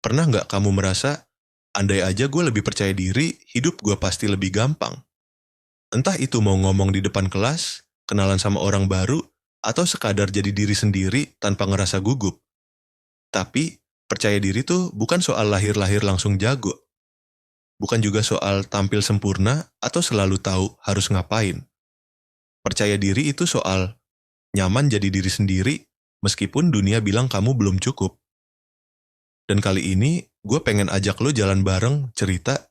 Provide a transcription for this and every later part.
Pernah nggak kamu merasa, andai aja gue lebih percaya diri, hidup gue pasti lebih gampang? Entah itu mau ngomong di depan kelas, kenalan sama orang baru, atau sekadar jadi diri sendiri tanpa ngerasa gugup. Tapi, percaya diri tuh bukan soal lahir-lahir langsung jago. Bukan juga soal tampil sempurna atau selalu tahu harus ngapain. Percaya diri itu soal nyaman jadi diri sendiri, meskipun dunia bilang kamu belum cukup. Dan kali ini, gue pengen ajak lo jalan bareng, cerita,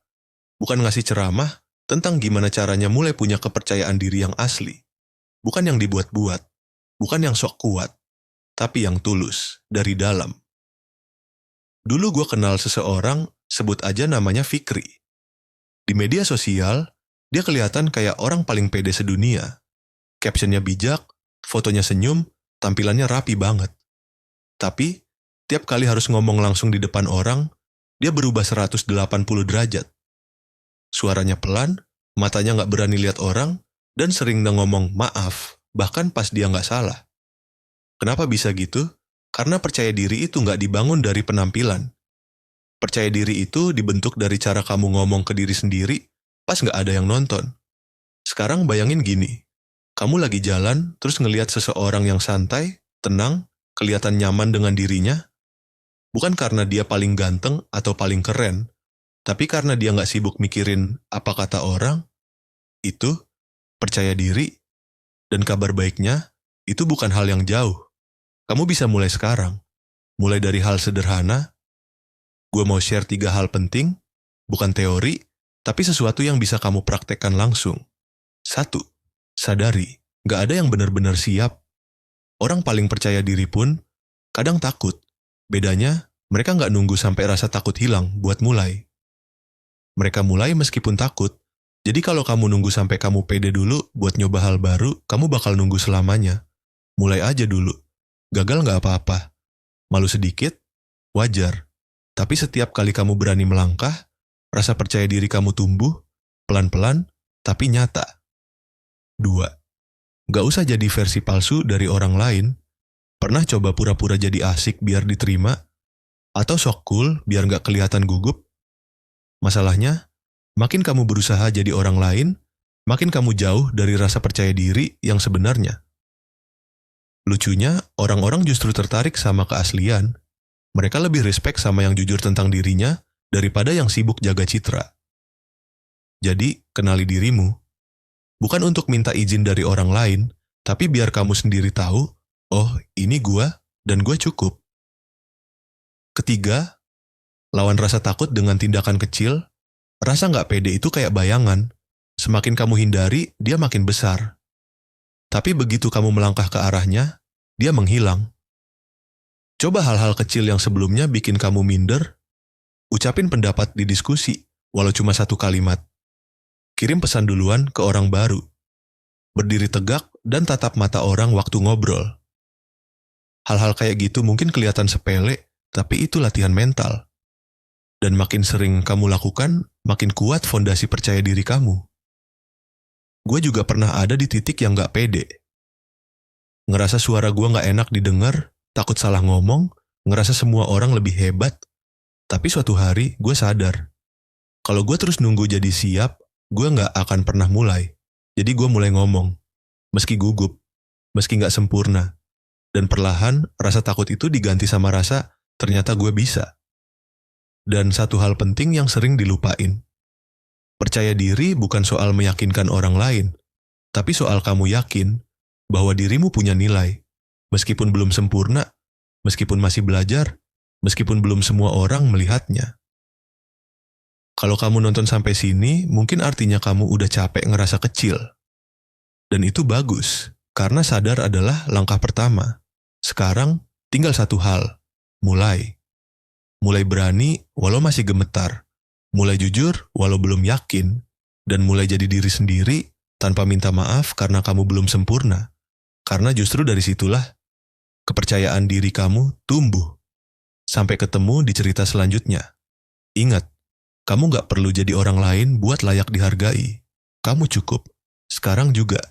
bukan ngasih ceramah, tentang gimana caranya mulai punya kepercayaan diri yang asli. Bukan yang dibuat-buat, bukan yang sok kuat, tapi yang tulus, dari dalam. Dulu gue kenal seseorang, sebut aja namanya Fikri. Di media sosial, dia kelihatan kayak orang paling pede sedunia. Captionnya bijak, fotonya senyum, tampilannya rapi banget. Tapi, tiap kali harus ngomong langsung di depan orang, dia berubah 180 derajat. Suaranya pelan, matanya nggak berani lihat orang, dan sering ngomong maaf, bahkan pas dia nggak salah. Kenapa bisa gitu? Karena percaya diri itu nggak dibangun dari penampilan. Percaya diri itu dibentuk dari cara kamu ngomong ke diri sendiri, pas nggak ada yang nonton. Sekarang bayangin gini, kamu lagi jalan, terus ngelihat seseorang yang santai, tenang, kelihatan nyaman dengan dirinya, bukan karena dia paling ganteng atau paling keren, tapi karena dia nggak sibuk mikirin apa kata orang. Itu percaya diri, dan kabar baiknya, itu bukan hal yang jauh. Kamu bisa mulai sekarang. Mulai dari hal sederhana. Gue mau share 3 hal penting, bukan teori, tapi sesuatu yang bisa kamu praktekkan langsung. 1. Sadari, gak ada yang benar-benar siap. Orang paling percaya diri pun kadang takut. Bedanya, mereka gak nunggu sampai rasa takut hilang buat mulai. Mereka mulai meskipun takut. Jadi kalau kamu nunggu sampai kamu pede dulu buat nyoba hal baru, kamu bakal nunggu selamanya. Mulai aja dulu. Gagal gak apa-apa. Malu sedikit, wajar. Tapi setiap kali kamu berani melangkah, rasa percaya diri kamu tumbuh, pelan-pelan, tapi nyata. 2. Gak usah jadi versi palsu dari orang lain. Pernah coba pura-pura jadi asik biar diterima? Atau sok cool biar gak kelihatan gugup? Masalahnya, makin kamu berusaha jadi orang lain, makin kamu jauh dari rasa percaya diri yang sebenarnya. Lucunya, orang-orang justru tertarik sama keaslian. Mereka lebih respect sama yang jujur tentang dirinya daripada yang sibuk jaga citra. Jadi, kenali dirimu. Bukan untuk minta izin dari orang lain, tapi biar kamu sendiri tahu, oh, ini gua, dan gua cukup. 3. Lawan rasa takut dengan tindakan kecil. Rasa nggak pede itu kayak bayangan. Semakin kamu hindari, dia makin besar. Tapi begitu kamu melangkah ke arahnya, dia menghilang. Coba hal-hal kecil yang sebelumnya bikin kamu minder. Ucapin pendapat di diskusi, walau cuma 1 kalimat. Kirim pesan duluan ke orang baru. Berdiri tegak dan tatap mata orang waktu ngobrol. Hal-hal kayak gitu mungkin kelihatan sepele, tapi itu latihan mental. Dan makin sering kamu lakukan, makin kuat fondasi percaya diri kamu. Gue juga pernah ada di titik yang gak pede. Ngerasa suara gue gak enak didengar, takut salah ngomong, ngerasa semua orang lebih hebat. Tapi suatu hari gue sadar, kalau gue terus nunggu jadi siap, gue gak akan pernah mulai. Jadi gue mulai ngomong, meski gugup, meski gak sempurna. Dan perlahan, rasa takut itu diganti sama rasa, ternyata gue bisa. Dan satu hal penting yang sering dilupain. Percaya diri bukan soal meyakinkan orang lain, tapi soal kamu yakin bahwa dirimu punya nilai. Meskipun belum sempurna, meskipun masih belajar, meskipun belum semua orang melihatnya. Kalau kamu nonton sampai sini, mungkin artinya kamu udah capek ngerasa kecil. Dan itu bagus, karena sadar adalah langkah pertama. Sekarang, tinggal 1 hal, mulai. Mulai berani walau masih gemetar. Mulai jujur walau belum yakin. Dan mulai jadi diri sendiri tanpa minta maaf karena kamu belum sempurna. Karena justru dari situlah kepercayaan diri kamu tumbuh. Sampai ketemu di cerita selanjutnya. Ingat, kamu gak perlu jadi orang lain buat layak dihargai. Kamu cukup. Sekarang juga.